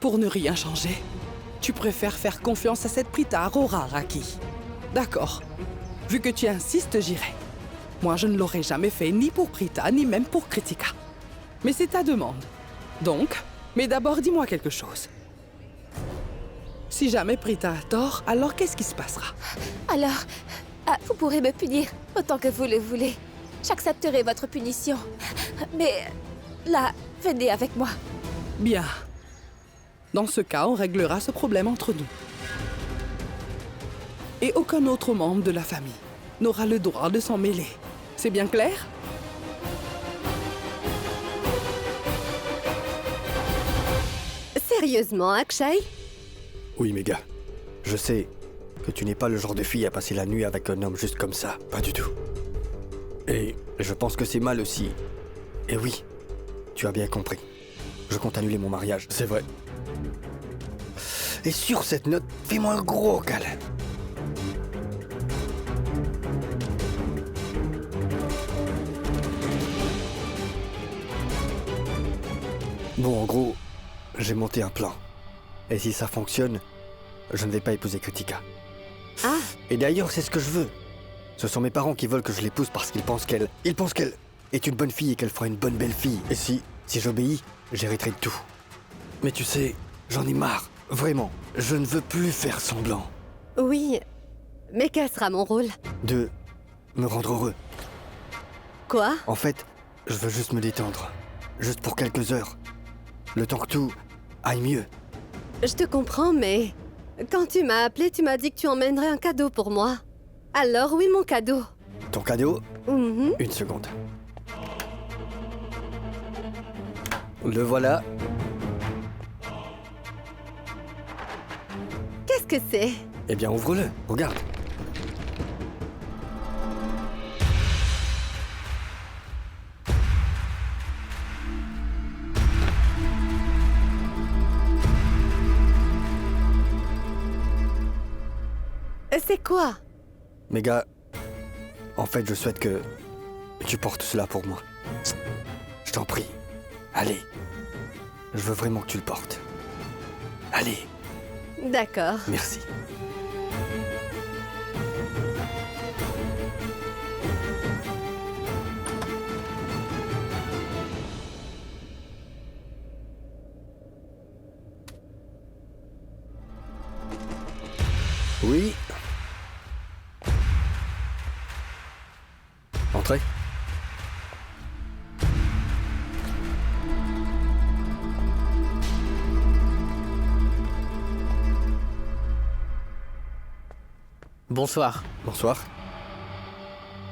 Pour ne rien changer, tu préfères faire confiance à cette Prita Arora, Raki. D'accord. Vu que tu insistes, j'irai. Moi, je ne l'aurais jamais fait ni pour Prita, ni même pour Kritika. Mais c'est ta demande. Donc, mais d'abord, dis-moi quelque chose. Si jamais Prita a tort, alors qu'est-ce qui se passera? Alors, vous pourrez me punir autant que vous le voulez. J'accepterai votre punition. Mais là, venez avec moi. Bien. Dans ce cas, on réglera ce problème entre nous. Et aucun autre membre de la famille n'aura le droit de s'en mêler. C'est bien clair? Sérieusement, Akshay? Oui, Méga. Je sais que tu n'es pas le genre de fille à passer la nuit avec un homme juste comme ça. Pas du tout. Et je pense que c'est mal aussi. Et oui, tu as bien compris. Je compte annuler mon mariage, c'est vrai. Et sur cette note, fais-moi un gros câlin. Bon, en gros, j'ai monté un plan. Et si ça fonctionne, je ne vais pas épouser Kritika. Ah, Et d'ailleurs, c'est ce que je veux. Ce sont mes parents qui veulent que je l'épouse parce qu'ils pensent qu'elle... Ils pensent qu'elle est une bonne fille et qu'elle fera une bonne belle-fille. Et si j'obéis, j'hériterai de tout. Mais tu sais, j'en ai marre. Vraiment, je ne veux plus faire semblant. oui. Mais quel sera mon rôle? De me rendre heureux. Quoi? En fait, je veux juste me détendre. Juste pour quelques heures. Le temps que tout aille mieux. Je te comprends, mais... Quand tu m'as appelé, tu m'as dit que tu emmènerais un cadeau pour moi. Alors oui, mon cadeau. Ton cadeau? Mhm. Une seconde. Le voilà. Qu'est-ce que c'est? Eh bien, ouvre-le. Regarde. C'est quoi? Méga, en fait, je souhaite que tu portes cela pour moi. Je t'en prie. Allez. Je veux vraiment que tu le portes. Allez. D'accord. Merci. Oui. Entrez. Bonsoir. Bonsoir.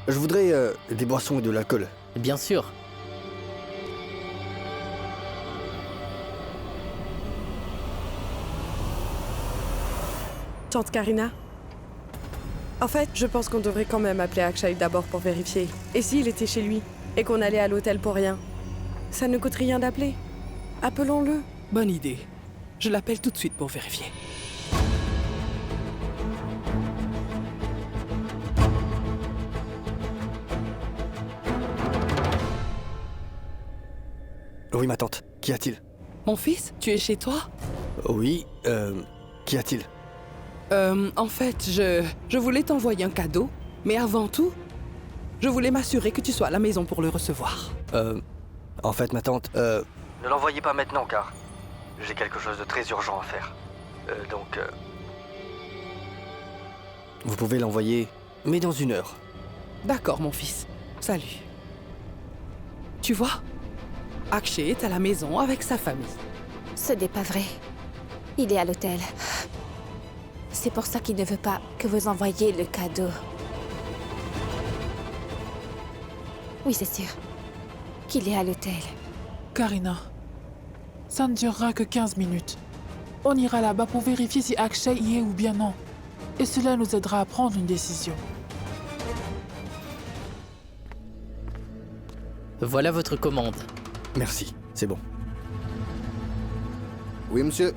Je voudrais des boissons et de l'alcool. Bien sûr. Tante Karina? En fait, je pense qu'on devrait quand même appeler Akshay d'abord pour vérifier. Et s'il était chez lui et qu'on allait à l'hôtel pour rien? Ça ne coûte rien d'appeler. Appelons-le. Bonne idée. Je l'appelle tout de suite pour vérifier. Oui, ma tante. Qu'y a-t-il? Mon fils, tu es chez toi? Oui, qu'y a-t-il? En fait, je voulais t'envoyer un cadeau, mais avant tout, je voulais m'assurer que tu sois à la maison pour le recevoir. En fait, ma tante, ne l'envoyez pas maintenant, car j'ai quelque chose de très urgent à faire. Donc... Vous pouvez l'envoyer, mais dans 1 heure. D'accord, mon fils. Salut. Tu vois, Akshay est à la maison avec sa famille. Ce n'est pas vrai. Il est à l'hôtel. C'est pour ça qu'il ne veut pas que vous envoyiez le cadeau. Oui, c'est sûr. Qu'il est à l'hôtel. Karina, ça ne durera que 15 minutes. On ira là-bas pour vérifier si Akshay y est ou bien non. Et cela nous aidera à prendre une décision. Voilà votre commande. Merci, c'est bon. Oui, monsieur.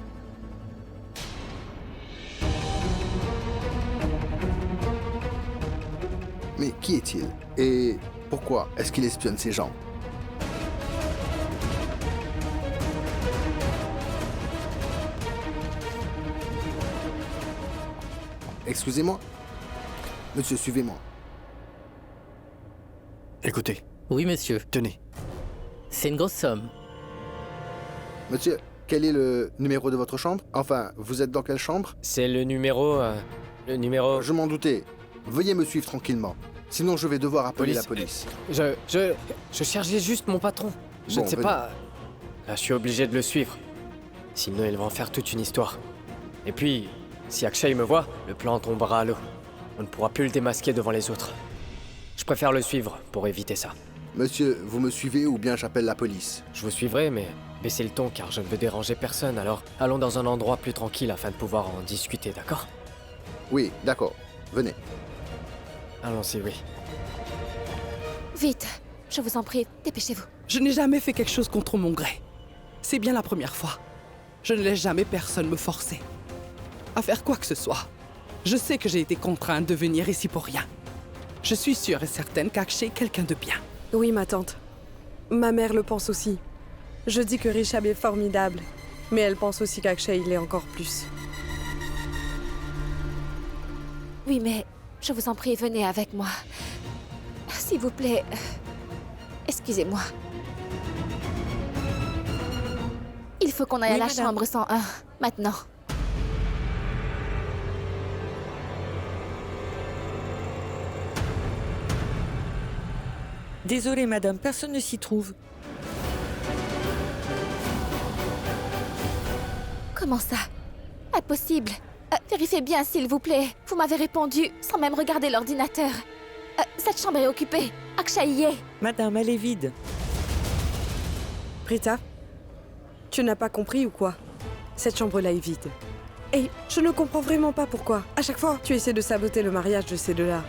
Mais qui est-il? Et pourquoi est-ce qu'il espionne ces gens? Excusez-moi. Monsieur, suivez-moi. Écoutez, Oui, monsieur. tenez. C'est une grosse somme. Monsieur, quel est le numéro de votre chambre? Enfin, vous êtes dans quelle chambre? C'est le numéro... Je m'en doutais. Veuillez me suivre tranquillement. Sinon, je vais devoir appeler la Police. police. Je cherchais juste mon patron. Je Bon, ne sais venez. pas... Là, je suis obligé de le suivre. Sinon, il va en faire toute une histoire. Et puis, si Akshay me voit, le plan tombera à l'eau. On ne pourra plus le démasquer devant les autres. Je préfère le suivre pour éviter ça. Monsieur, vous me suivez ou bien j'appelle la police? Je vous suivrai, mais baissez le ton car je ne veux déranger personne, alors allons dans un endroit plus tranquille afin de pouvoir en discuter, d'accord? Oui, d'accord. Venez. Allons-y, oui. Vite, je vous en prie, dépêchez-vous. Je n'ai jamais fait quelque chose contre mon gré. C'est bien la première fois. Je ne laisse jamais personne me forcer à faire quoi que ce soit. Je sais que j'ai été contrainte de venir ici pour rien. Je suis sûre et certaine qu'Akshay est quelqu'un de bien. Oui, ma tante. Ma mère le pense aussi. Je dis que Rishab est formidable, mais elle pense aussi qu'Akshay il est encore plus. Oui, mais je vous en prie, venez avec moi. S'il vous plaît, excusez-moi. Il faut qu'on aille à la chambre 101, maintenant. Désolée, madame, personne ne s'y trouve. Comment ça? Impossible. Vérifiez bien, s'il vous plaît. Vous m'avez répondu sans même regarder l'ordinateur. Cette chambre est occupée. Akshay y est. Madame, elle est vide. Prita, tu n'as pas compris ou quoi? Cette chambre-là est vide. Et je ne comprends vraiment pas pourquoi. À chaque fois, tu essaies de saboter le mariage de ces deux-là.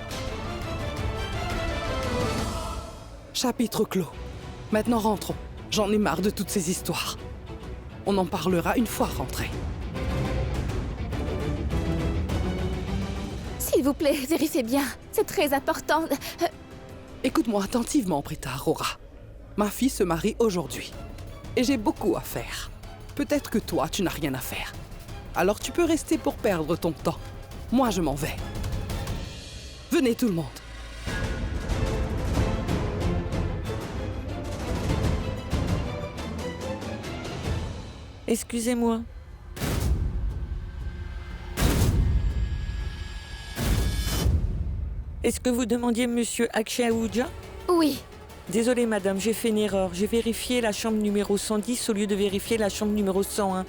Chapitre clos. Maintenant rentrons. J'en ai marre de toutes ces histoires. On en parlera une fois rentrés. S'il vous plaît, vérifiez bien. C'est très important. Écoute-moi attentivement, Prita Arora. Ma fille se marie aujourd'hui. Et j'ai beaucoup à faire. Peut-être que toi, tu n'as rien à faire. Alors tu peux rester pour perdre ton temps. Moi, je m'en vais. Venez tout le monde. Excusez-moi. Est-ce que vous demandiez monsieur Akshay Ahuja? Oui. Désolée, madame, j'ai fait une erreur. J'ai vérifié la chambre numéro 110 au lieu de vérifier la chambre numéro 101.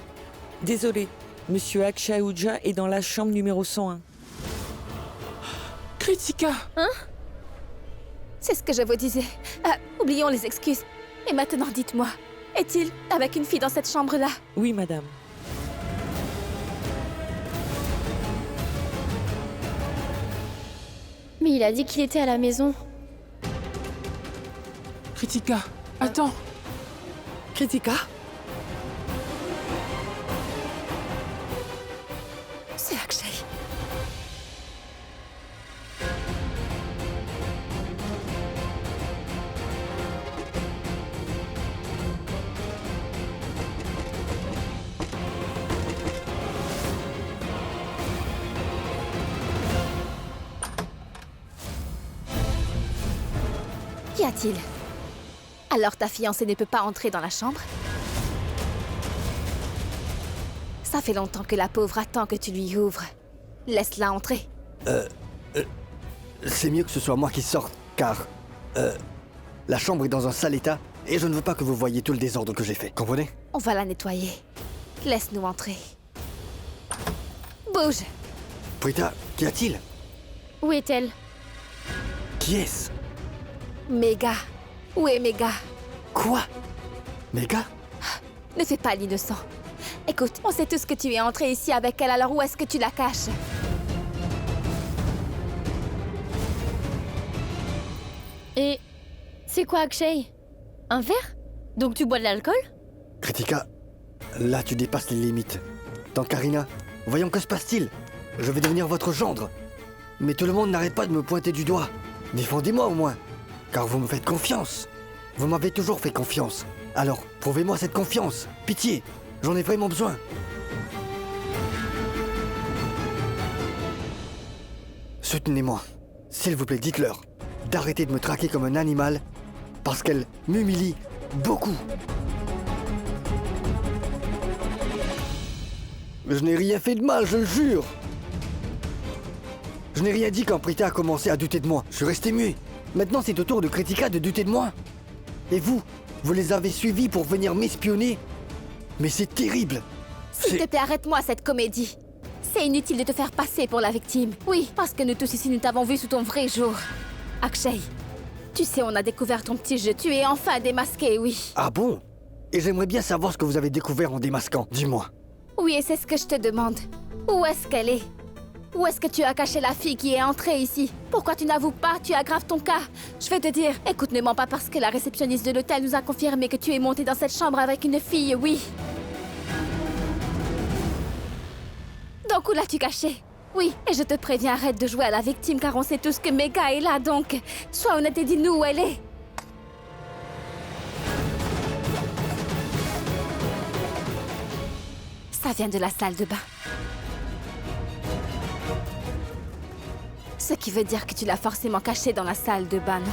Désolée, monsieur Akshay Ahuja est dans la chambre numéro 101. Kritika! C'est ce que je vous disais. Oublions les excuses. Et maintenant, dites-moi, est-il avec une fille dans cette chambre-là? Oui, madame. Mais il a dit qu'il était à la maison. Kritika, attends! Kritika? C'est Akshay. Qu'y a-t-il? Alors ta fiancée ne peut pas entrer dans la chambre? Ça fait longtemps que la pauvre attend que tu lui ouvres. Laisse-la entrer. C'est mieux que ce soit moi qui sorte, car... la chambre est dans un sale état, et je ne veux pas que vous voyiez tout le désordre que j'ai fait. Comprenez? On va la nettoyer. Laisse-nous entrer. Bouge! Prita, qu'y a-t-il? Où est-elle? Qui est-ce? Méga. Où est Méga? Quoi? Méga? Ne fais pas l'innocent. Écoute, on sait tous que tu es entré ici avec elle, alors où est-ce que tu la caches? Et c'est quoi Akshay? Un verre? Donc tu bois de l'alcool? Kritika, là tu dépasses les limites. Tante Karina, voyons que se passe-t-il? Je vais devenir votre gendre. Mais tout le monde n'arrête pas de me pointer du doigt. Défendez-moi au moins, car vous me faites confiance. Vous m'avez toujours fait confiance. Alors, prouvez-moi cette confiance. Pitié, j'en ai vraiment besoin. Soutenez-moi. S'il vous plaît, dites-leur d'arrêter de me traquer comme un animal parce qu'elle m'humilie beaucoup. Je n'ai rien fait de mal, je le jure. Je n'ai rien dit quand Prita a commencé à douter de moi. Je suis resté muet. Maintenant, c'est au tour de Kritika de douter de moi. Et vous les avez suivis pour venir m'espionner? Mais c'est terrible. S'il te plaît, arrête-moi cette comédie. C'est inutile de te faire passer pour la victime. Oui, parce que nous tous ici, nous t'avons vu sous ton vrai jour. Akshay, tu sais, on a découvert ton petit jeu. Tu es enfin démasqué, oui. Ah bon? Et j'aimerais bien savoir ce que vous avez découvert en démasquant. Dis-moi. Oui, et c'est ce que je te demande. Où est-ce qu'elle est? Où est-ce que tu as caché la fille qui est entrée ici? Pourquoi tu n'avoues pas? Tu aggraves ton cas. Je vais te dire, écoute, ne mens pas parce que la réceptionniste de l'hôtel nous a confirmé que tu es montée dans cette chambre avec une fille, oui. Donc où l'as-tu caché? Oui, et je te préviens, arrête de jouer à la victime car on sait tous que Mega est là, donc sois honnête et dis-nous où elle est. Ça vient de la salle de bain. Ce qui veut dire que tu l'as forcément cachée dans la salle de bain, non?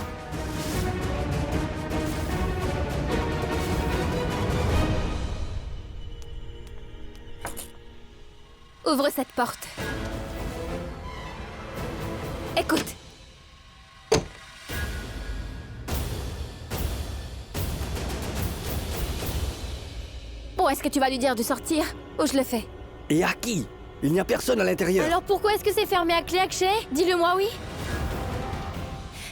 Ouvre cette porte. Écoute. Bon, est-ce que tu vas lui dire de sortir ou je le fais? Et à qui? Il n'y a personne à l'intérieur. Alors pourquoi est-ce que c'est fermé à clé, Akshay? Dis-le-moi, oui.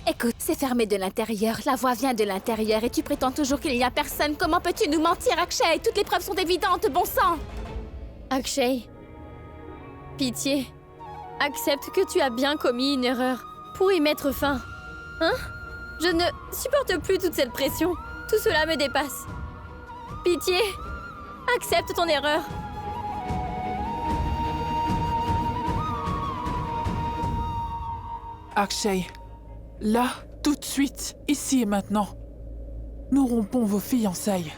Écoute, c'est fermé de l'intérieur. La voix vient de l'intérieur et tu prétends toujours qu'il n'y a personne. Comment peux-tu nous mentir, Akshay? Toutes les preuves sont évidentes, bon sang. Akshay, pitié, accepte que tu as bien commis une erreur pour y mettre fin. Hein? Je ne supporte plus toute cette pression. Tout cela me dépasse. Pitié, accepte ton erreur. Akshay, là, tout de suite, ici et maintenant, nous rompons vos fiançailles.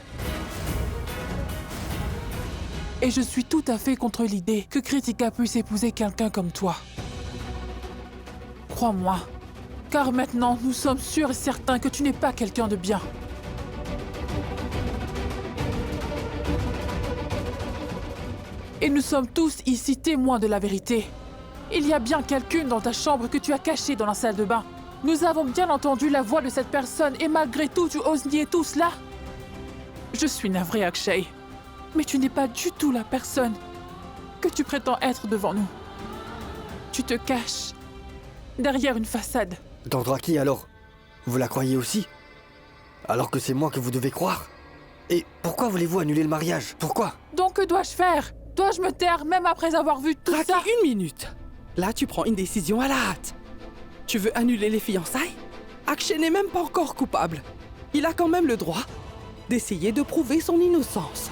Et je suis tout à fait contre l'idée que Kritika puisse épouser quelqu'un comme toi. Crois-moi, car maintenant, nous sommes sûrs et certains que tu n'es pas quelqu'un de bien. Et nous sommes tous ici témoins de la vérité. Il y a bien quelqu'un dans ta chambre que tu as caché dans la salle de bain. Nous avons bien entendu la voix de cette personne et malgré tout, tu oses nier tout cela? Je suis navré, Akshay. Mais tu n'es pas du tout la personne que tu prétends être devant nous. Tu te caches derrière une façade. Dothraki, alors, vous la croyez aussi? Alors que c'est moi que vous devez croire? Et pourquoi voulez-vous annuler le mariage? Pourquoi? Donc que dois-je faire? Dois-je me taire même après avoir vu tout Raki, ça? une minute. Là, tu prends une décision à la hâte. Tu veux annuler les fiançailles? Akshay n'est même pas encore coupable. Il a quand même le droit d'essayer de prouver son innocence.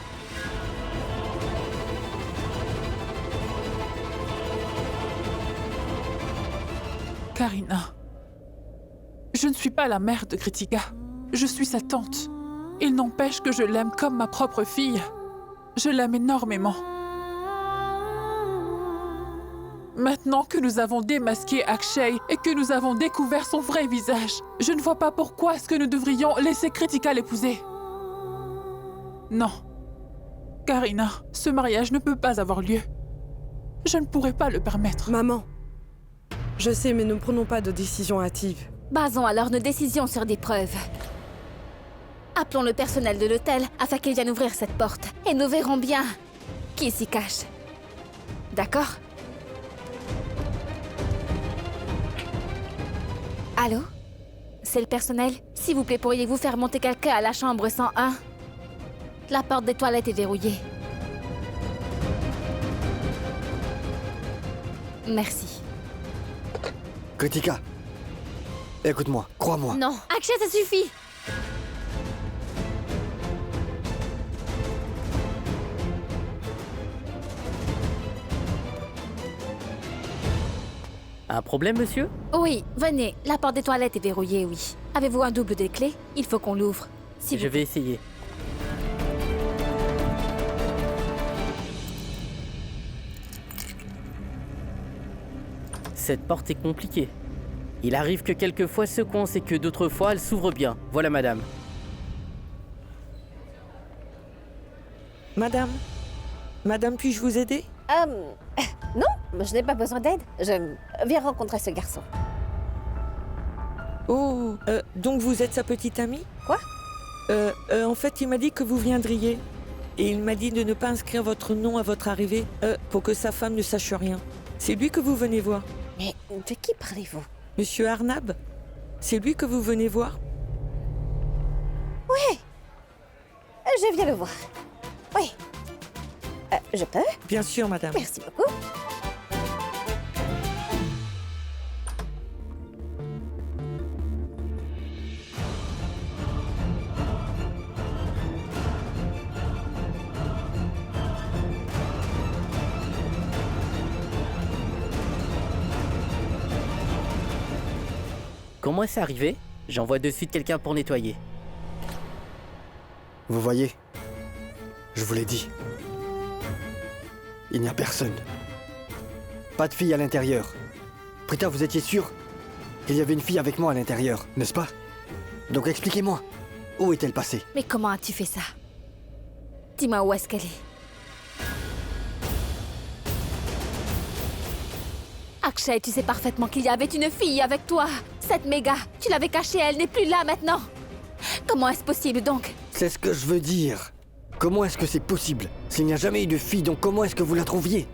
Karina, je ne suis pas la mère de Kritika. Je suis sa tante. Il n'empêche que je l'aime comme ma propre fille. Je l'aime énormément. Maintenant que nous avons démasqué Akshay et que nous avons découvert son vrai visage, je ne vois pas pourquoi est-ce que nous devrions laisser Kritika l'épouser. Non. Karina, ce mariage ne peut pas avoir lieu. Je ne pourrais pas le permettre. Maman, je sais, mais nous ne prenons pas de décision hâtive. Basons alors nos décisions sur des preuves. Appelons le personnel de l'hôtel afin qu'il vienne ouvrir cette porte. Et nous verrons bien qui s'y cache. D'accord? Allô? C'est le personnel? S'il vous plaît, pourriez-vous faire monter quelqu'un à la chambre 101? La porte des toilettes est verrouillée. Merci. Kritika, écoute-moi, crois-moi. Non, Akshay, ça suffit. Un problème, monsieur? Oui, venez. La porte des toilettes est verrouillée, oui. Avez-vous un double de clés? Il faut qu'on l'ouvre. Si Je vais essayer. Cette porte est compliquée. Il arrive que quelquefois elle se coince et que d'autres fois elle s'ouvre bien. Voilà, madame. Madame, puis-je vous aider? Non, je n'ai pas besoin d'aide. Je viens rencontrer ce garçon. Oh, donc vous êtes sa petite amie? Quoi? En fait, il m'a dit que vous viendriez. Et il m'a dit de ne pas inscrire votre nom à votre arrivée, pour que sa femme ne sache rien. C'est lui que vous venez voir. Mais de qui parlez-vous? Monsieur Arnab? C'est lui que vous venez voir? Oui. Je viens le voir. Oui. Je peux? Bien sûr, madame. Merci beaucoup. Comment est-ce arrivé? J'envoie de suite quelqu'un pour nettoyer. Vous voyez? Je vous l'ai dit. Il n'y a personne. Pas de fille à l'intérieur. Prita, vous étiez sûr qu'il y avait une fille avec moi à l'intérieur, n'est-ce pas? Donc expliquez-moi, où est-elle passée? Mais comment as-tu fait ça? Dis-moi où est-ce qu'elle est. Akshay, tu sais parfaitement qu'il y avait une fille avec toi. Cette méga, tu l'avais cachée, elle n'est plus là maintenant. Comment est-ce possible donc? C'est ce que je veux dire. Comment est-ce que c'est possible? S'il n'y a jamais eu de fille, donc comment est-ce que vous la trouviez?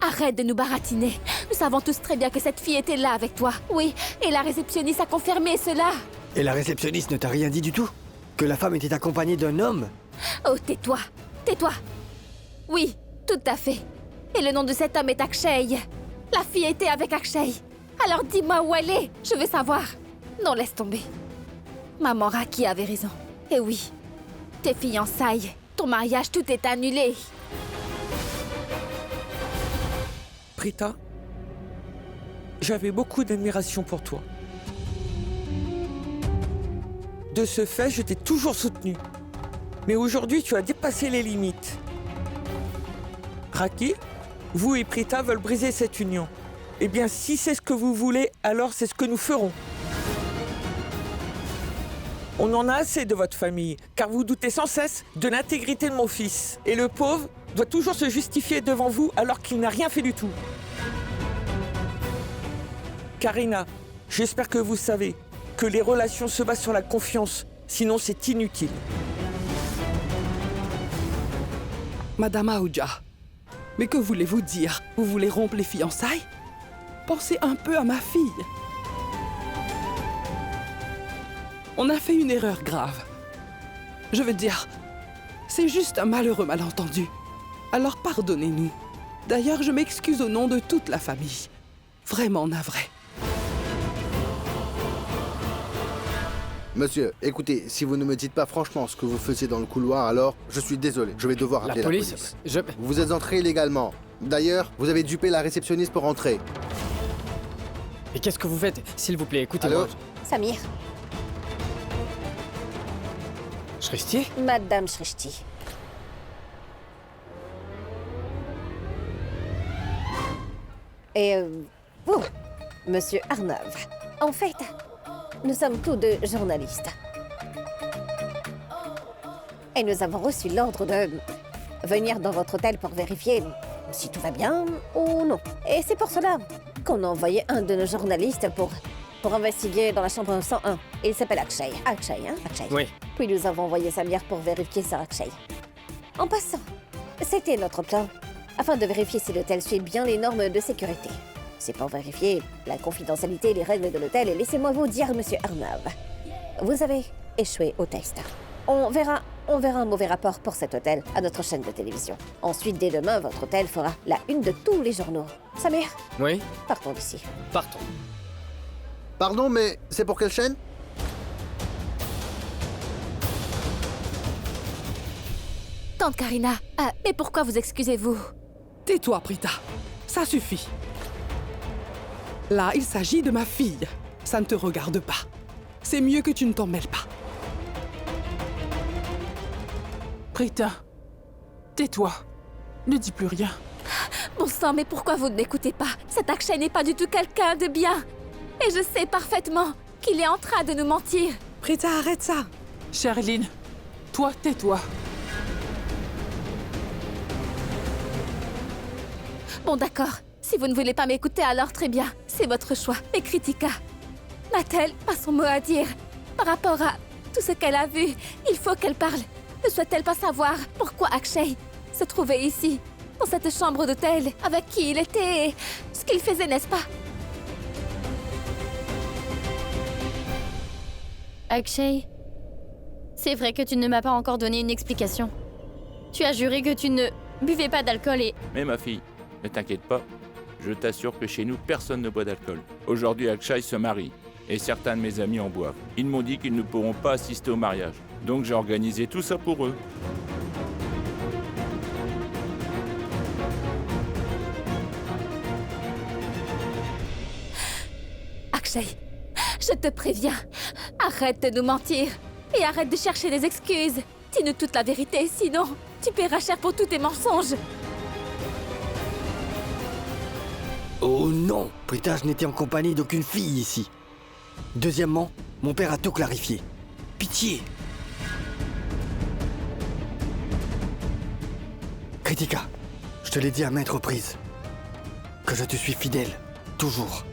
Arrête de nous baratiner. Nous savons tous très bien que cette fille était là avec toi. Oui, et la réceptionniste a confirmé cela. Et la réceptionniste ne t'a rien dit du tout? Que la femme était accompagnée d'un homme? Oh, tais-toi. Tais-toi. Oui, tout à fait. Et le nom de cet homme est Akshay. La fille était avec Akshay. Alors dis-moi où elle est. Je veux savoir. Non, laisse tomber. Maman Raki avait raison. Et oui, tes fiançailles, ton mariage, tout est annulé. Prita, j'avais beaucoup d'admiration pour toi. De ce fait, je t'ai toujours soutenu. Mais aujourd'hui, tu as dépassé les limites. Raki, vous et Prita veulent briser cette union. Eh bien, si c'est ce que vous voulez, alors c'est ce que nous ferons. On en a assez de votre famille, car vous doutez sans cesse de l'intégrité de mon fils. Et le pauvre doit toujours se justifier devant vous alors qu'il n'a rien fait du tout. Karina, j'espère que vous savez que les relations se basent sur la confiance, sinon c'est inutile. Madame Aouja, mais que voulez-vous dire? Vous voulez rompre les fiançailles? Pensez un peu à ma fille. On a fait une erreur grave. Je veux dire, c'est juste un malheureux malentendu. Alors pardonnez-nous. D'ailleurs, je m'excuse au nom de toute la famille. Vraiment navré. Monsieur, écoutez, si vous ne me dites pas franchement ce que vous faisiez dans le couloir, alors je suis désolé, je vais devoir appeler la police. Vous êtes entré illégalement. D'ailleurs, vous avez dupé la réceptionniste pour entrer. Et qu'est-ce que vous faites? S'il vous plaît, écoutez-moi. Samir. Shrishti? Madame Shrishti. Et vous, Monsieur Arnav. En fait, nous sommes tous deux journalistes. Et nous avons reçu l'ordre de venir dans votre hôtel pour vérifier si tout va bien ou non. Et c'est pour cela qu'on a envoyé un de nos journalistes pour investiguer dans la chambre 101. Il s'appelle Akshay. Akshay, hein? Akshay. Oui. Puis nous avons envoyé Samir pour vérifier sur Akshay. En passant, c'était notre plan, afin de vérifier si l'hôtel suit bien les normes de sécurité. C'est pour vérifier la confidentialité et les règles de l'hôtel. Et laissez-moi vous dire, Monsieur Arnav, vous avez échoué au test. On verra un mauvais rapport pour cet hôtel à notre chaîne de télévision. Ensuite, dès demain, votre hôtel fera la une de tous les journaux. Samir? Oui? Partons d'ici. Partons. Pardon, mais c'est pour quelle chaîne? Tante Karina, mais pourquoi vous excusez-vous? Tais-toi, Prita. Ça suffit. Là, il s'agit de ma fille. Ça ne te regarde pas. C'est mieux que tu ne t'en mêles pas. Prita, tais-toi. Ne dis plus rien. Bon sang, mais pourquoi vous ne m'écoutez pas? Cet Akshay n'est pas du tout quelqu'un de bien. Et je sais parfaitement qu'il est en train de nous mentir. Prita, arrête ça. Sherlyn, toi, tais-toi. Bon, d'accord. Si vous ne voulez pas m'écouter, alors très bien. C'est votre choix. Mais Kritika n'a-t-elle pas son mot à dire par rapport à tout ce qu'elle a vu? Il faut qu'elle parle. Ne souhaite-t-elle pas savoir pourquoi Akshay se trouvait ici, dans cette chambre d'hôtel, avec qui il était et ce qu'il faisait, n'est-ce pas? Akshay, c'est vrai que tu ne m'as pas encore donné une explication. Tu as juré que tu ne buvais pas d'alcool et... Mais ma fille, ne t'inquiète pas. Je t'assure que chez nous, personne ne boit d'alcool. Aujourd'hui, Akshay se marie. Et certains de mes amis en boivent. Ils m'ont dit qu'ils ne pourront pas assister au mariage. Donc j'ai organisé tout ça pour eux. Akshay, je te préviens, arrête de nous mentir et arrête de chercher des excuses. Dis-nous toute la vérité, sinon tu paieras cher pour tous tes mensonges. Oh non, Prita, je n'étais en compagnie d'aucune fille ici. Deuxièmement, mon père a tout clarifié. Pitié. Kritika, je te l'ai dit à maintes reprises. Que je te suis fidèle, toujours.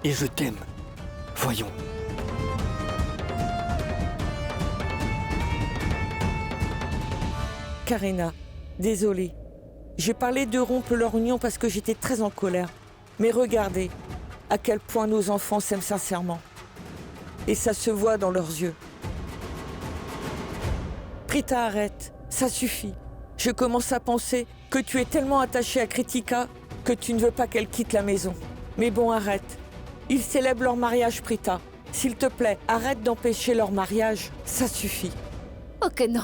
Et je t'aime. Voyons. Karina, désolée. J'ai parlé de rompre leur union parce que j'étais très en colère. Mais regardez à quel point nos enfants s'aiment sincèrement. Et ça se voit dans leurs yeux. Prita, arrête. Ça suffit. Je commence à penser que tu es tellement attachée à Kritika que tu ne veux pas qu'elle quitte la maison. Mais bon, arrête. Ils célèbrent leur mariage, Prita. S'il te plaît, arrête d'empêcher leur mariage. Ça suffit. Ok, non.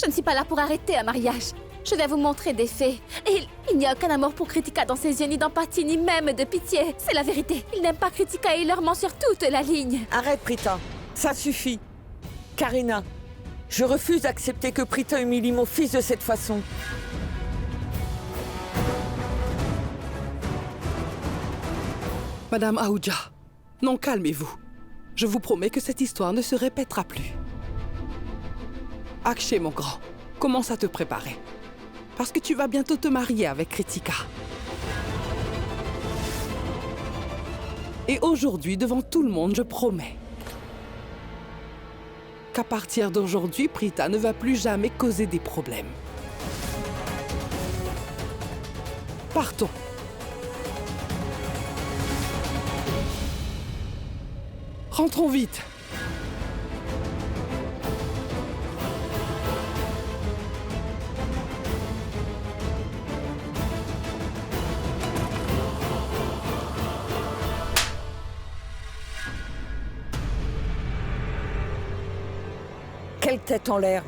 Je ne suis pas là pour arrêter un mariage. Je vais vous montrer des faits. Et il n'y a aucun amour pour Kritika dans ses yeux, ni d'empathie, ni même de pitié. C'est la vérité. Il n'aime pas Kritika et il leur ment sur toute la ligne. Arrête, Prita. Ça suffit. Karina, je refuse d'accepter que Prita humilie mon fils de cette façon. Madame Aouja, non, calmez-vous. Je vous promets que cette histoire ne se répétera plus. Akshay, mon grand, commence à te préparer. Parce que tu vas bientôt te marier avec Kritika. Et aujourd'hui, devant tout le monde, je promets qu'à partir d'aujourd'hui, Prita ne va plus jamais causer des problèmes. Partons. Rentrons vite. Quelle tête en l'air!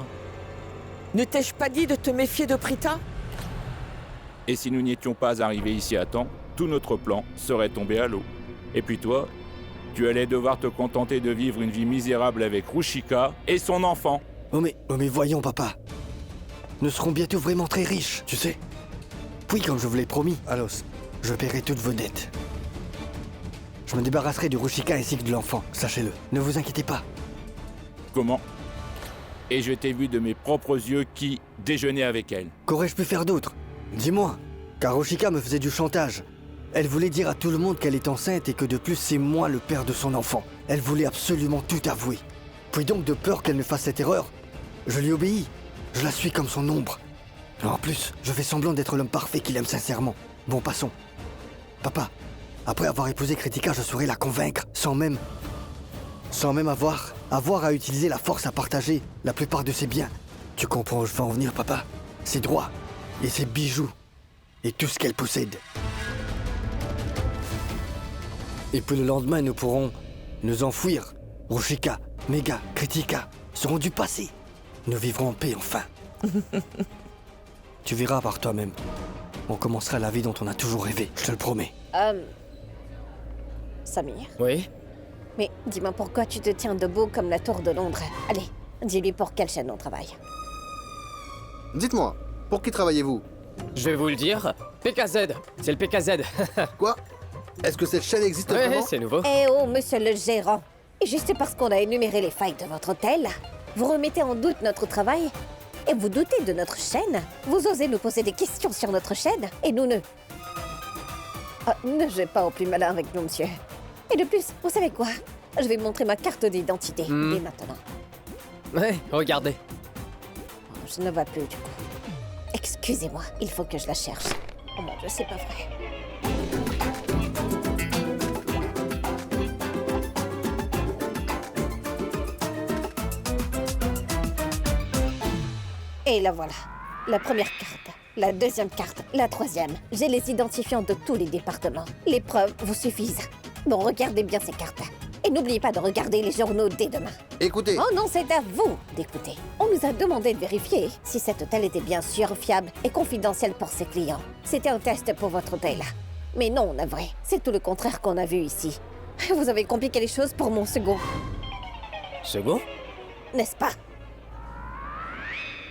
Ne t'ai-je pas dit de te méfier de Prita? Et si nous n'étions pas arrivés ici à temps, tout notre plan serait tombé à l'eau. Et puis toi, tu allais devoir te contenter de vivre une vie misérable avec Rushika et son enfant. Oh mais voyons, papa. Nous serons bientôt vraiment très riches, tu sais. Puis, comme je vous l'ai promis, Alos, je paierai toutes vos dettes. Je me débarrasserai de Rushika ainsi que de l'enfant, sachez-le. Ne vous inquiétez pas. Comment? Et je t'ai vu de mes propres yeux qui déjeunait avec elle. Qu'aurais-je pu faire d'autre? Dis-moi, car Rushika me faisait du chantage. Elle voulait dire à tout le monde qu'elle est enceinte et que de plus c'est moi le père de son enfant. Elle voulait absolument tout avouer. Puis donc, de peur qu'elle ne fasse cette erreur, je lui obéis. Je la suis comme son ombre. En plus, je fais semblant d'être l'homme parfait qu'il aime sincèrement. Bon, passons. Papa, après avoir épousé Kritika, je saurais la convaincre, sans même avoir à utiliser la force à partager la plupart de ses biens. Tu comprends où je veux en venir, papa? Ses droits, et ses bijoux, et tout ce qu'elle possède. Et puis le lendemain, nous pourrons nous enfouir. Rushika, Mega, Kritika seront du passé. Nous vivrons en paix enfin. Tu verras par toi-même. On commencera la vie dont on a toujours rêvé, je te le promets. Samir. Oui? Mais dis-moi pourquoi tu te tiens debout comme la tour de Londres. Allez, dis-lui pour quelle chaîne on travaille. Dites-moi, pour qui travaillez-vous? Je vais vous le dire. PKZ, c'est le PKZ. Quoi? Est-ce que cette chaîne existe Ouais, vraiment? c'est nouveau. Eh oh, monsieur le gérant. Et juste parce qu'on a énuméré les failles de votre hôtel, vous remettez en doute notre travail? Et vous doutez de notre chaîne? Vous osez nous poser des questions sur notre chaîne? Et nous ne... Ah, ne jouez pas au plus malin avec nous, monsieur. Et de plus, vous savez quoi? Je vais montrer ma carte d'identité dès maintenant. Ouais, regardez. Je ne vois plus du coup. Excusez-moi, il faut que je la cherche. Oh mon Dieu, c'est pas vrai. Et la voilà. La première carte, la deuxième carte, la troisième. J'ai les identifiants de tous les départements. Les preuves vous suffisent. Bon, regardez bien ces cartes. Et n'oubliez pas de regarder les journaux dès demain. Écoutez. Oh non, c'est à vous d'écouter. On nous a demandé de vérifier si cet hôtel était bien sûr fiable et confidentiel pour ses clients. C'était un test pour votre hôtel. Mais non, on a vrai. C'est tout le contraire qu'on a vu ici. Vous avez compliqué les choses pour mon second. Second? N'est-ce pas?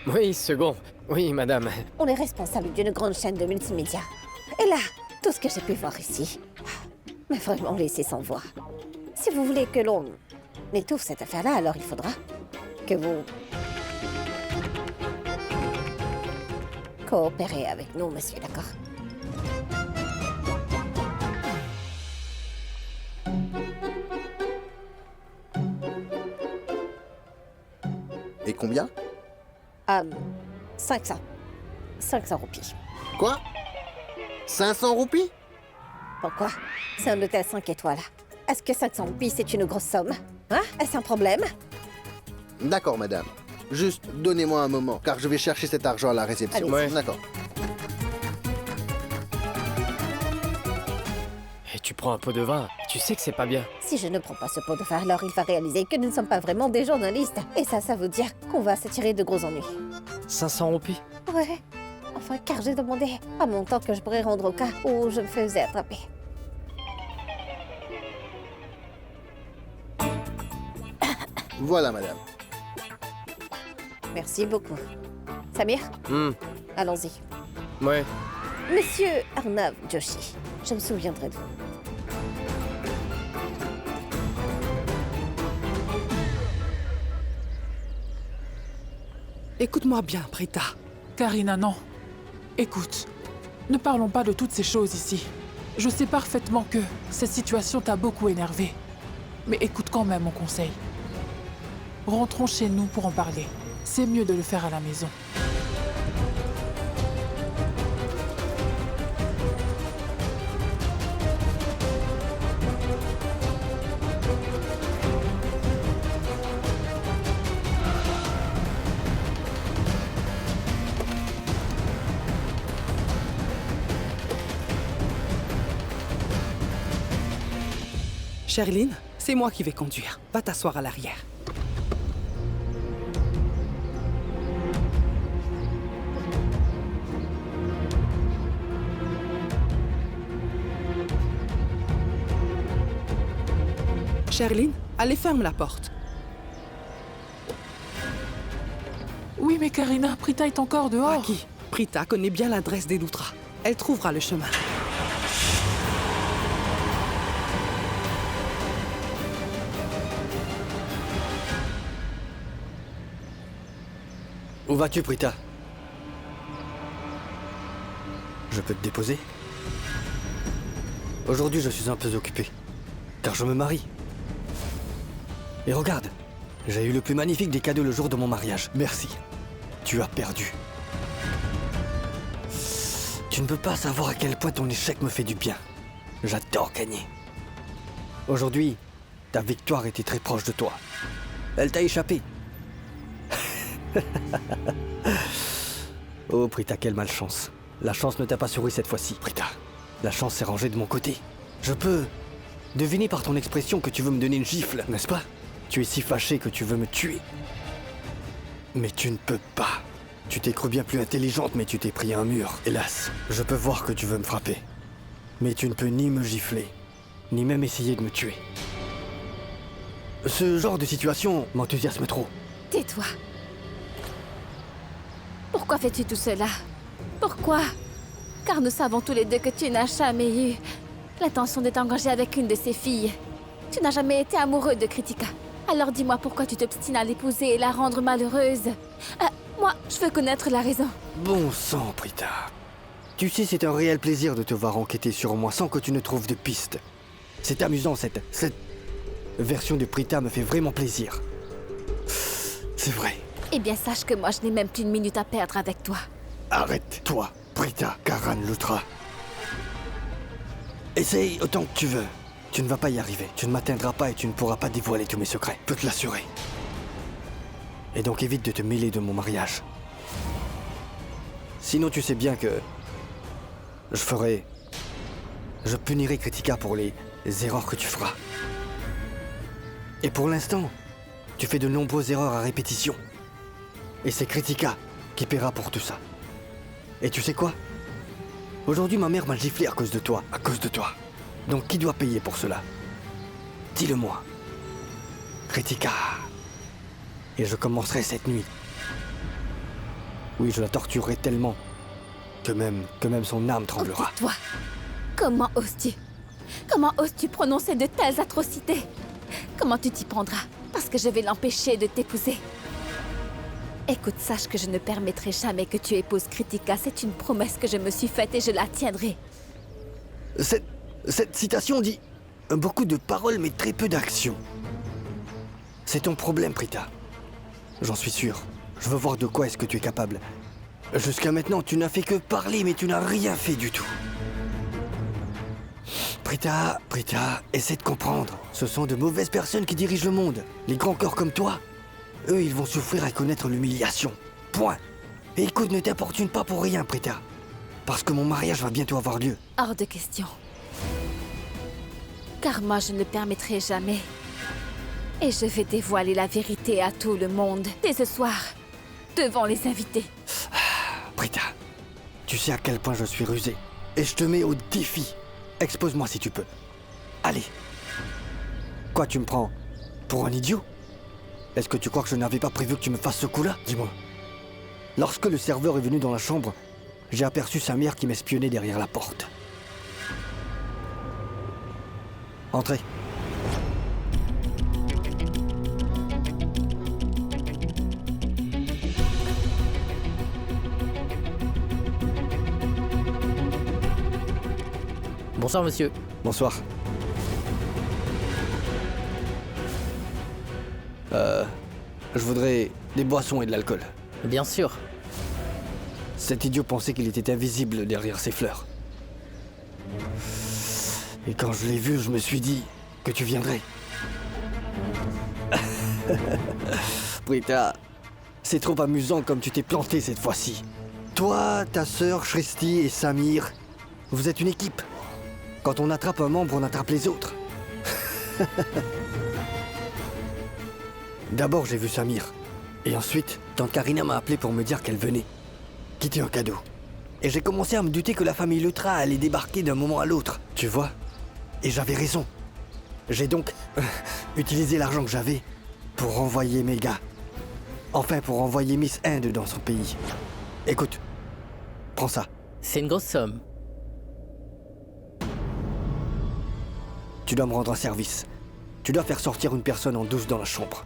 Oui, second. Oui, madame. On est responsable d'une grande chaîne de multimédia. Et là, tout ce que j'ai pu voir ici m'a vraiment laissé sans voix. Si vous voulez que l'on étouffe cette affaire-là, alors il faudra que vous coopérez avec nous, monsieur, d'accord? Et combien? 500. 500 roupies. Quoi? 500 roupies? Pourquoi? C'est un hôtel 5 étoiles. Est-ce que 500 roupies, c'est une grosse somme? Hein? Est-ce un problème? D'accord, madame. Juste donnez-moi un moment, car je vais chercher cet argent à la réception. Ouais. D'accord. Et tu prends un pot de vin, tu sais que c'est pas bien. Si je ne prends pas ce pot de vin, alors il va réaliser que nous ne sommes pas vraiment des journalistes. Et ça veut dire qu'on va se tirer de gros ennuis. 500 roupies? Ouais. Enfin, car j'ai demandé un montant que je pourrais rendre au cas où je me faisais attraper. Voilà, madame. Merci beaucoup. Samir, allons-y. Ouais. Monsieur Arnav Joshi, je me souviendrai de vous. Écoute-moi bien, Prita. Karina, non. Écoute, ne parlons pas de toutes ces choses ici. Je sais parfaitement que cette situation t'a beaucoup énervé. Mais écoute quand même mon conseil. Rentrons chez nous pour en parler. C'est mieux de le faire à la maison. Sherline, c'est moi qui vais conduire. Va t'asseoir à l'arrière. Sherline, allez, ferme la porte. Oui, mais Karina, Prita est encore dehors. Raki, Prita connaît bien l'adresse des Loutra. Elle trouvera le chemin. Où vas-tu, Prita? Je peux te déposer? Aujourd'hui, je suis un peu occupé, car je me marie. Et regarde, j'ai eu le plus magnifique des cadeaux le jour de mon mariage. Merci. Tu as perdu. Tu ne peux pas savoir à quel point ton échec me fait du bien. J'adore gagner. Aujourd'hui, ta victoire était très proche de toi. Elle t'a échappé. Oh, Prita, quelle malchance. La chance ne t'a pas souri cette fois-ci, Prita. La chance s'est rangée de mon côté. Je peux deviner par ton expression que tu veux me donner une gifle, n'est-ce pas? Tu es si fâché que tu veux me tuer. Mais tu ne peux pas. Tu t'es cru bien plus intelligente, mais tu t'es pris un mur. Hélas, je peux voir que tu veux me frapper. Mais tu ne peux ni me gifler, ni même essayer de me tuer. Ce genre de situation m'enthousiasme trop. Tais-toi. Pourquoi fais-tu tout cela? Pourquoi? Car nous savons tous les deux que tu n'as jamais eu l'intention de t'engager avec une de ces filles. Tu n'as jamais été amoureux de Kritika. Alors dis-moi pourquoi tu t'obstines à l'épouser et la rendre malheureuse. Moi, je veux connaître la raison. Bon sang, Prita. Tu sais, c'est un réel plaisir de te voir enquêter sur moi sans que tu ne trouves de piste. C'est amusant, cette version de Prita me fait vraiment plaisir. C'est vrai. Eh bien, sache que moi, je n'ai même plus une minute à perdre avec toi. Arrête, toi, Prita Karan Lutra. Essaye autant que tu veux. Tu ne vas pas y arriver. Tu ne m'atteindras pas et tu ne pourras pas dévoiler tous mes secrets. Je peux te l'assurer. Et donc évite de te mêler de mon mariage. Sinon, tu sais bien que... Je punirai Kritika pour les erreurs que tu feras. Et pour l'instant, tu fais de nombreuses erreurs à répétition. Et c'est Kritika qui paiera pour tout ça. Et tu sais quoi? Aujourd'hui, ma mère m'a giflé à cause de toi. À cause de toi. Donc qui doit payer pour cela? Dis-le-moi. Kritika. Et je commencerai cette nuit. Oui, je la torturerai tellement que même son âme tremblera. Oh, toi, comment oses-tu? Comment oses-tu prononcer de telles atrocités? Comment tu t'y prendras? Parce que je vais l'empêcher de t'épouser. Écoute, sache que je ne permettrai jamais que tu épouses Kritika. C'est une promesse que je me suis faite et je la tiendrai. Cette citation dit beaucoup de paroles mais très peu d'actions. C'est ton problème, Prita. J'en suis sûr. Je veux voir de quoi est-ce que tu es capable. Jusqu'à maintenant, tu n'as fait que parler, mais tu n'as rien fait du tout. Prita, essaie de comprendre. Ce sont de mauvaises personnes qui dirigent le monde. Les grands corps comme toi, eux, ils vont souffrir à connaître l'humiliation. Point. Et écoute, ne t'importune pas pour rien, Prita. Parce que mon mariage va bientôt avoir lieu. Hors de question. Car moi, je ne le permettrai jamais. Et je vais dévoiler la vérité à tout le monde, dès ce soir, devant les invités. Prita, tu sais à quel point je suis rusé. Et je te mets au défi. Expose-moi si tu peux. Allez. Quoi, tu me prends pour un idiot? Est-ce que tu crois que je n'avais pas prévu que tu me fasses ce coup-là? Dis-moi. Lorsque le serveur est venu dans la chambre, j'ai aperçu Samir qui m'espionnait derrière la porte. Entrez. Bonsoir, monsieur. Bonsoir. Je voudrais des boissons et de l'alcool. Bien sûr. Cet idiot pensait qu'il était invisible derrière ses fleurs. Et quand je l'ai vu, je me suis dit que tu viendrais. Prita, c'est trop amusant comme tu t'es planté cette fois-ci. Toi, ta sœur, Shresti et Samir, vous êtes une équipe. Quand on attrape un membre, on attrape les autres. D'abord, j'ai vu Samir. Et ensuite, tante Karina m'a appelé pour me dire qu'elle venait. Quitter un cadeau. Et j'ai commencé à me douter que la famille Lutra allait débarquer d'un moment à l'autre. Tu vois? Et j'avais raison. J'ai donc utilisé l'argent que j'avais pour renvoyer mes gars. Enfin, pour renvoyer Miss Inde dans son pays. Écoute, prends ça. C'est une grosse somme. Tu dois me rendre un service. Tu dois faire sortir une personne en douce dans la chambre.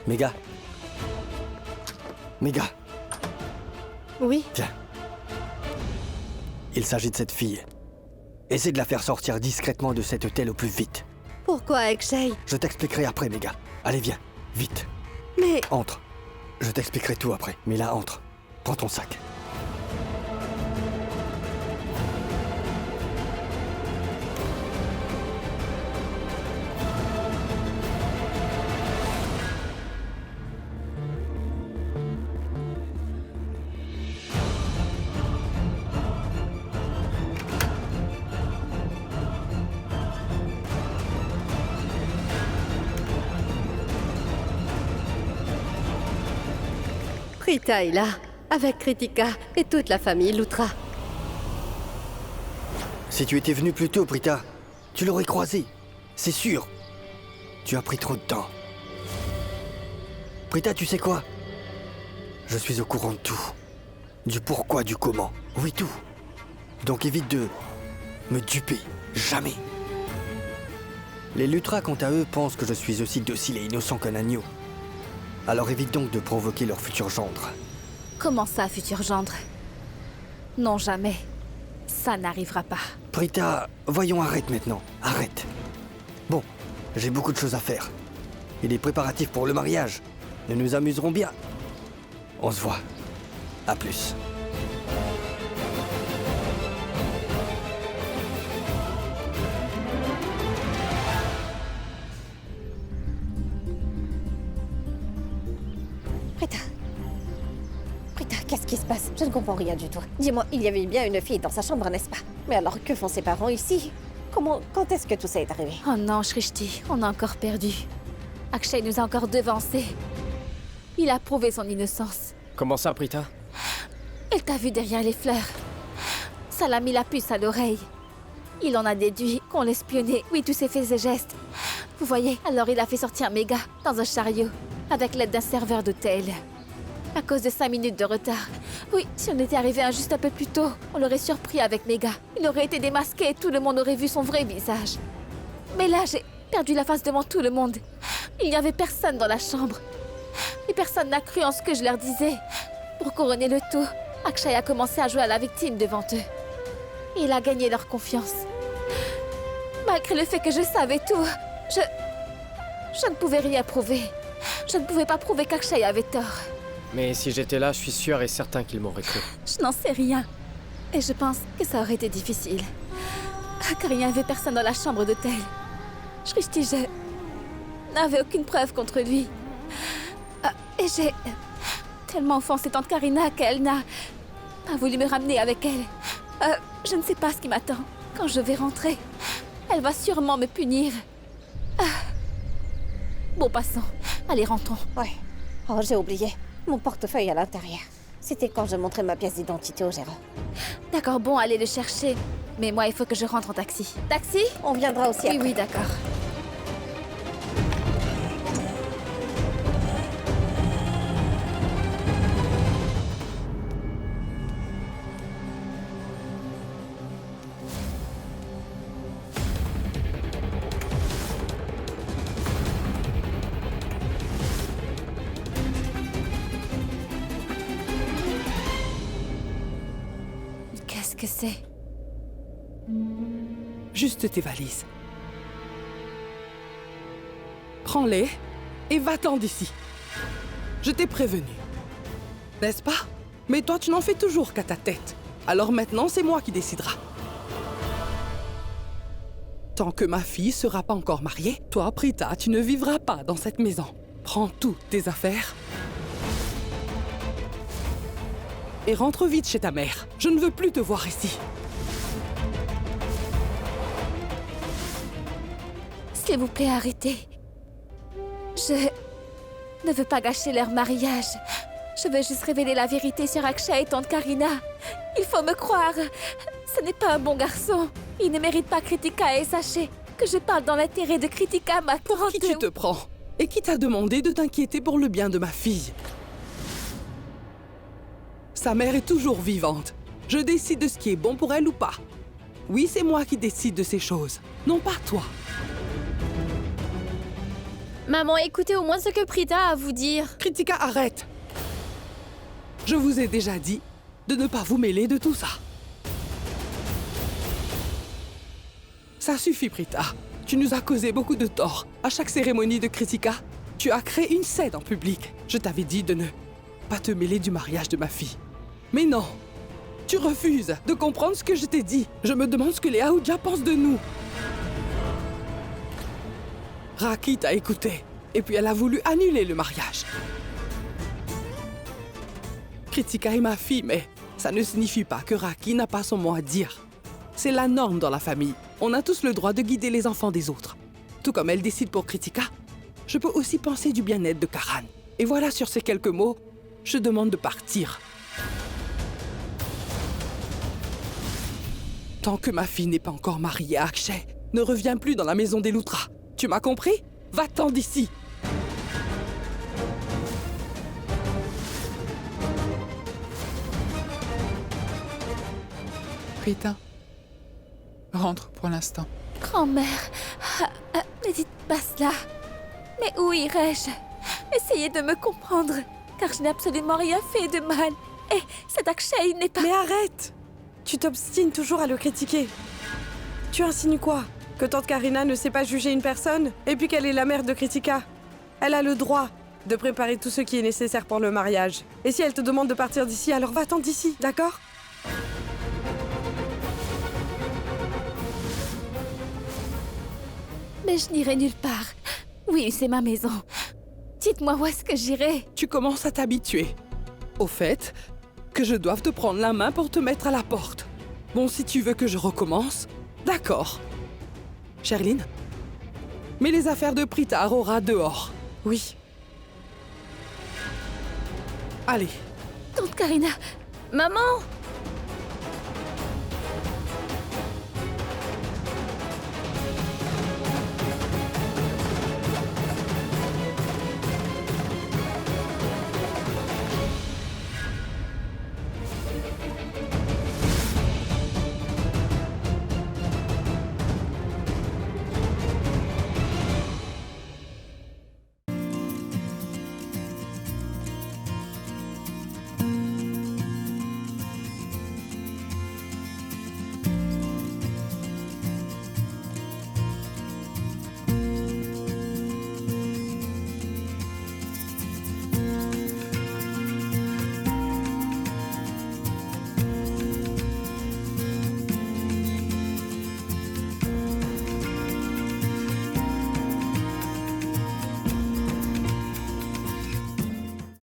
Méga. Oui? Viens. Il s'agit de cette fille. Essaie de la faire sortir discrètement de cet hôtel au plus vite. Pourquoi, Akshay? Je t'expliquerai après, Méga. Allez, viens, vite. Mais... Entre. Je t'expliquerai tout après. Mais là, entre. Prends ton sac. Prita est là, avec Kritika et toute la famille Lutra. Si tu étais venu plus tôt, Prita, tu l'aurais croisé. C'est sûr. Tu as pris trop de temps. Prita, tu sais quoi? Je suis au courant de tout. Du pourquoi, du comment. Oui, tout. Donc évite de me duper. Jamais. Les Lutras, quant à eux, pensent que je suis aussi docile et innocent qu'un agneau. Alors évite donc de provoquer leur futur gendre. Comment ça, futur gendre? Non, jamais. Ça n'arrivera pas. Prita, voyons, arrête maintenant. Arrête. Bon, j'ai beaucoup de choses à faire. Et les préparatifs pour le mariage. Nous nous amuserons bien. On se voit. À plus. Prita, qu'est-ce qui se passe? Je ne comprends rien du tout. Dis-moi, il y avait bien une fille dans sa chambre, n'est-ce pas? Mais alors, que font ses parents ici? Quand est-ce que tout ça est arrivé? Oh non, Shrishti, on a encore perdu. Akshay nous a encore devancés. Il a prouvé son innocence. Comment ça, Prita? Il t'a vu derrière les fleurs. Ça l'a mis la puce à l'oreille. Il en a déduit qu'on l'espionnait. Oui, tous ses faits et gestes. Vous voyez, alors il a fait sortir Mega dans un chariot, avec l'aide d'un serveur d'hôtel. À cause de 5 minutes de retard. Oui, si on était arrivé juste un peu plus tôt, on l'aurait surpris avec Mega. Il aurait été démasqué et tout le monde aurait vu son vrai visage. Mais là, j'ai perdu la face devant tout le monde. Il n'y avait personne dans la chambre. Et personne n'a cru en ce que je leur disais. Pour couronner le tout, Akshay a commencé à jouer à la victime devant eux. Il a gagné leur confiance. Malgré le fait que je savais tout, je ne pouvais rien prouver. Je ne pouvais pas prouver qu'Akshay avait tort. Mais si j'étais là, je suis sûr et certain qu'il m'aurait cru. Je n'en sais rien. Et je pense que ça aurait été difficile. Car il n'y avait personne dans la chambre d'hôtel. Shrishti, je n'avais aucune preuve contre lui. Et j'ai tellement offensé tante Karina qu'elle n'a pas voulu me ramener avec elle. Je ne sais pas ce qui m'attend. Quand je vais rentrer, elle va sûrement me punir. Bon, passons. Allez, rentrons. Ouais. Oh, j'ai oublié. Mon portefeuille à l'intérieur. C'était quand je montrais ma pièce d'identité au gérant. D'accord, bon, allez le chercher. Mais moi, il faut que je rentre en taxi. Taxi? On viendra aussi après. Oui, d'accord. Qu'est-ce que c'est? Juste tes valises. Prends-les et va-t'en d'ici. Je t'ai prévenu. N'est-ce pas? Mais toi, tu n'en fais toujours qu'à ta tête. Alors maintenant, c'est moi qui décidera. Tant que ma fille sera pas encore mariée, toi, Prita, tu ne vivras pas dans cette maison. Prends toutes tes affaires et rentre vite chez ta mère. Je ne veux plus te voir ici. S'il vous plaît, arrêtez. Je ne veux pas gâcher leur mariage. Je veux juste révéler la vérité sur Akshay et tante Karina. Il faut me croire. Ce n'est pas un bon garçon. Il ne mérite pas Kritika et sachez que je parle dans l'intérêt de Kritika, ma tante. Pour qui tu te prends? Et qui t'a demandé de t'inquiéter pour le bien de ma fille? Sa mère est toujours vivante. Je décide de ce qui est bon pour elle ou pas. Oui, c'est moi qui décide de ces choses, non pas toi. Maman, écoutez au moins ce que Prita a à vous dire. Kritika, arrête! Je vous ai déjà dit de ne pas vous mêler de tout ça. Ça suffit, Prita. Tu nous as causé beaucoup de tort. À chaque cérémonie de Kritika, tu as créé une scène en public. Je t'avais dit de ne pas te mêler du mariage de ma fille. Mais non! Tu refuses de comprendre ce que je t'ai dit. Je me demande ce que les Ahuja pensent de nous. Raki t'a écouté, et puis elle a voulu annuler le mariage. Kritika est ma fille, mais ça ne signifie pas que Raki n'a pas son mot à dire. C'est la norme dans la famille. On a tous le droit de guider les enfants des autres. Tout comme elle décide pour Kritika, je peux aussi penser du bien-être de Karan. Et voilà, sur ces quelques mots, je demande de partir. Tant que ma fille n'est pas encore mariée à Akshay, ne reviens plus dans la maison des Lutras. Tu m'as compris? Va-t'en d'ici! Prita, rentre pour l'instant. Grand-mère, ne dites pas cela. Mais où irais-je? Essayez de me comprendre, car je n'ai absolument rien fait de mal. Et cet Akshay n'est pas... Mais arrête! Tu t'obstines toujours à le critiquer. Tu insinues quoi? Que tante Karina ne sait pas juger une personne? Et puis qu'elle est la mère de Kritika? Elle a le droit de préparer tout ce qui est nécessaire pour le mariage. Et si elle te demande de partir d'ici, alors va-t'en d'ici, d'accord? Mais je n'irai nulle part. Oui, c'est ma maison. Dites-moi où est-ce que j'irai? Tu commences à t'habituer au fait que je doive te prendre la main pour te mettre à la porte. Bon, si tu veux que je recommence, d'accord. Sherline, mets les affaires de Prita Arora dehors. Oui. Allez. Tante Karina, Maman!